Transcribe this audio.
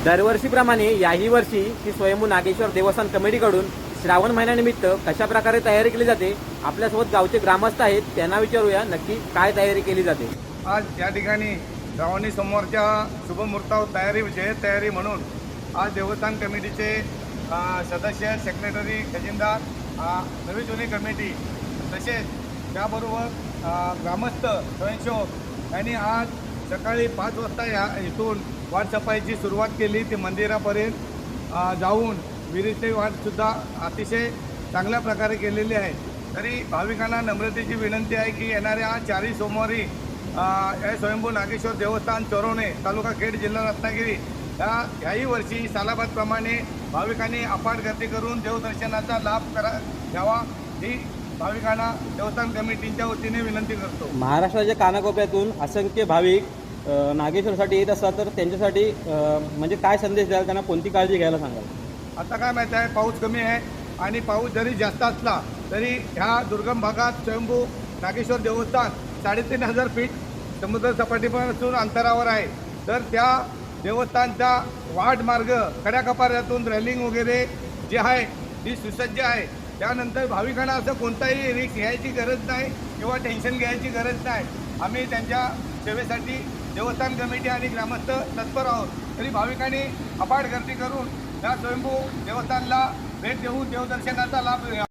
दरवर्षीप्रमाणे याही वर्षी श्री स्वयंभू नागेश्वर देवस्थान कमिटीकडून श्रावण महिन्यानिमित्त कशा प्रकारे तयारी केली जाते, आपल्यासोबत गावचे ग्रामस्थ आहेत, त्यांना विचारूया नक्की काय तयारी केली जाते। आज या ठिकाणी श्रावणी सोमवारच्या शुभमुहूर्तावर तयारी म्हणून आज देवस्थान कमिटीचे सदस्य, सेक्रेटरी, खजिनदार, नवी जुनी कमिटी तसेच त्याबरोबर ग्रामस्थ स्वयंसेवक यांनी आज सकाळी 5 वाजता इथून वाटसफाईची सुरुवात केली। ते मंदिरापर्यंत जाऊन विहिरीची वाटसुद्धा अतिशय चांगल्या प्रकारे केलेली आहे। तरी भाविकांना नम्रतेची विनंती आहे की येणाऱ्या 4 सोमवारी या स्वयंभू नागेश्वर देवस्थान चोरवणे, तालुका खेड, जिल्हा रत्नागिरी याही वर्षी सालाबादप्रमाणे भाविकांनी अफाट गर्दी करून देवदर्शनाचा लाभ घ्यावा ही भाविकांना देवस्थान कमिटीच्या वतीने विनंती करतो। महाराष्ट्राच्या कानाकोपऱ्यातून असंख्य भाविक नागेश्वरसाठी येत असतात, तर त्यांच्यासाठी म्हणजे काय संदेश द्याल, त्यांना कोणती काळजी घ्यायला सांगाल? आता काय माहिती आहे, पाऊस कमी आहे आणि पाऊस जरी जास्त असला तरी ह्या दुर्गम भागात स्वयंभू नागेश्वर देवस्थान 3500 फीट समुद्र सपाटीपासून अंतरावर आहे। तर त्या देवस्थानचा वाट मार्ग कड्याकपाऱ्यातून रेलिंग वगैरे जे आहे ती सुसज्ज आहे। त्यानंतर भाविकांना असं कोणताही रिस्क घ्यायची गरज नाही किंवा टेन्शन घ्यायची गरज नाही। आम्ही त्यांच्या सेवेसाठी देवस्थान कमिटी आणि ग्रामस्थ तत्पर आहोत। तरी भाविकांनी अफाट गर्दी करून या स्वयंभू देवस्थानला भेट देऊन देवदर्शनाचा लाभ घ्यावा।